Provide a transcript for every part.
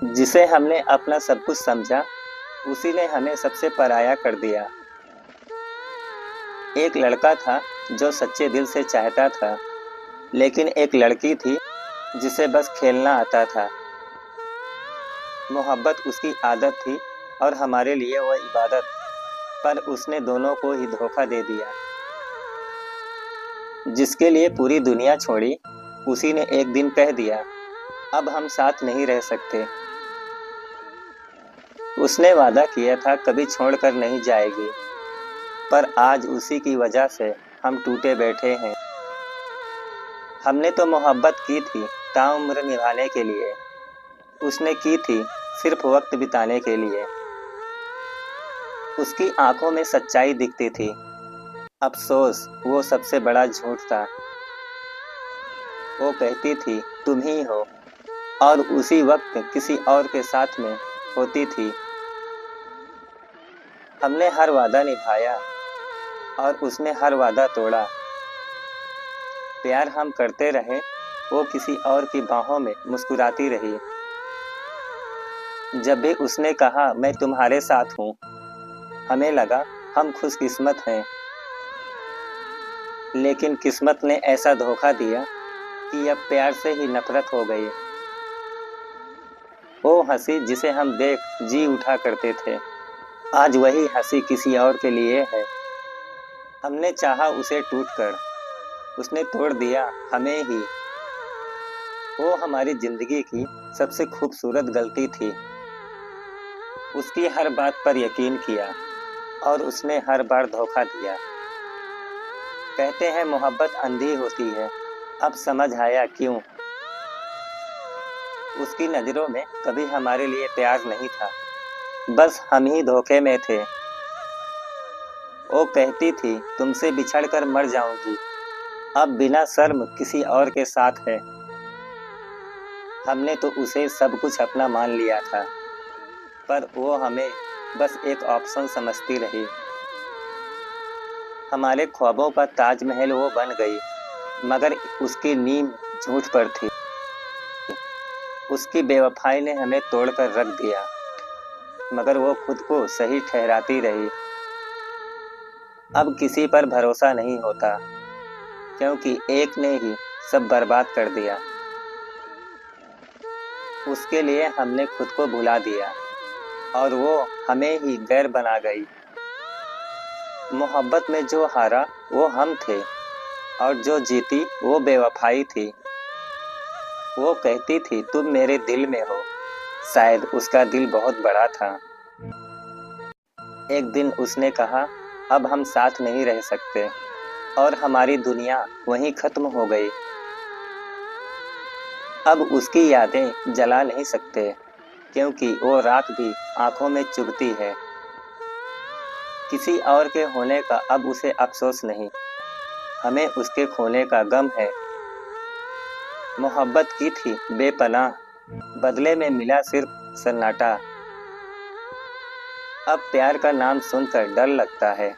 जिसे हमने अपना सब कुछ समझा, उसी ने हमें सबसे पराया कर दिया। एक लड़का था जो सच्चे दिल से चाहता था, लेकिन एक लड़की थी जिसे बस खेलना आता था। मोहब्बत उसकी आदत थी और हमारे लिए वह इबादत, पर उसने दोनों को ही धोखा दे दिया। जिसके लिए पूरी दुनिया छोड़ी, उसी ने एक दिन कह दिया, अब हम साथ नहीं रह सकते। उसने वादा किया था कभी छोड़कर नहीं जाएगी, पर आज उसी की वजह से हम टूटे बैठे हैं। हमने तो मोहब्बत की थी ताउम्र निभाने के लिए, उसने की थी सिर्फ वक्त बिताने के लिए। उसकी आंखों में सच्चाई दिखती थी, अफसोस वो सबसे बड़ा झूठ था। वो कहती थी तुम ही हो, और उसी वक्त किसी और के साथ में होती थी। हमने हर वादा निभाया और उसने हर वादा तोड़ा। प्यार हम करते रहे, वो किसी और की बाहों में मुस्कुराती रही। जब भी उसने कहा मैं तुम्हारे साथ हूँ, हमें लगा हम खुशकिस्मत हैं। लेकिन किस्मत ने ऐसा धोखा दिया कि अब प्यार से ही नफरत हो गई। वो हंसी जिसे हम देख जी उठा करते थे, आज वही हंसी किसी और के लिए है। हमने चाहा उसे टूटकर, उसने तोड़ दिया हमें ही। वो हमारी जिंदगी की सबसे खूबसूरत गलती थी। उसकी हर बात पर यकीन किया और उसने हर बार धोखा दिया। कहते हैं मोहब्बत अंधी होती है, अब समझ आया क्यों। उसकी नज़रों में कभी हमारे लिए प्यार नहीं था, बस हम ही धोखे में थे। वो कहती थी तुमसे बिछड़कर मर जाऊंगी, अब बिना शर्म किसी और के साथ है। हमने तो उसे सब कुछ अपना मान लिया था, पर वो हमें बस एक ऑप्शन समझती रही। हमारे ख्वाबों का ताजमहल वो बन गई, मगर उसकी नींव झूठ पर थी। उसकी बेवफाई ने हमें तोड़कर रख दिया, मगर वो खुद को सही ठहराती रही। अब किसी पर भरोसा नहीं होता, क्योंकि एक ने ही सब बर्बाद कर दिया। उसके लिए हमने खुद को भुला दिया और वो हमें ही गैर बना गई। मोहब्बत में जो हारा वो हम थे, और जो जीती वो बेवफाई थी। वो कहती थी तुम मेरे दिल में हो, शायद उसका दिल बहुत बड़ा था। एक दिन उसने कहा अब हम साथ नहीं रह सकते, और हमारी दुनिया वहीं खत्म हो गई। अब उसकी यादें जला नहीं सकते, क्योंकि वो रात भी आंखों में चुभती है। किसी और के होने का अब उसे अफसोस नहीं, हमें उसके खोने का गम है। मोहब्बत की थी बेपनाह, बदले में मिला सिर्फ सन्नाटा। अब प्यार का नाम सुनकर डर लगता है,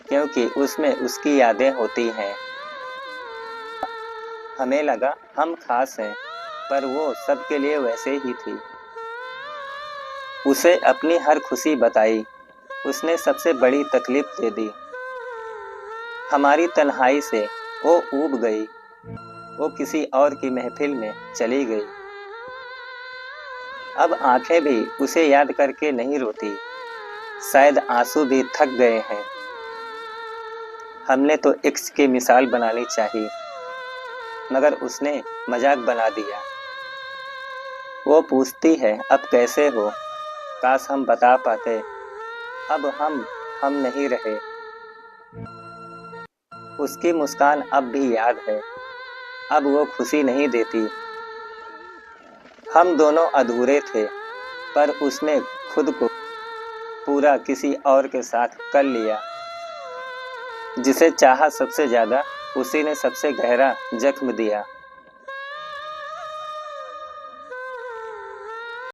क्योंकि उसमें उसकी यादें होती हैं। हमें लगा हम खास हैं, पर वो सबके लिए वैसे ही थी। उसे अपनी हर खुशी बताई, उसने सबसे बड़ी तकलीफ दे दी। हमारी तन्हाई से वो ऊब गई, वो किसी और की महफिल में चली गई। अब आंखें भी उसे याद करके नहीं रोती, शायद आंसू भी थक गए हैं। हमने तो इश्क की मिसाल बनानी चाहिए, मगर उसने मजाक बना दिया। वो पूछती है अब कैसे हो, काश हम बता पाते, अब हम नहीं रहे। उसकी मुस्कान अब भी याद है, अब वो खुशी नहीं देती। हम दोनों अधूरे थे, पर उसने खुद को पूरा किसी और के साथ कर लिया। जिसे चाहा सबसे ज्यादा, उसी ने सबसे गहरा जख्म दिया।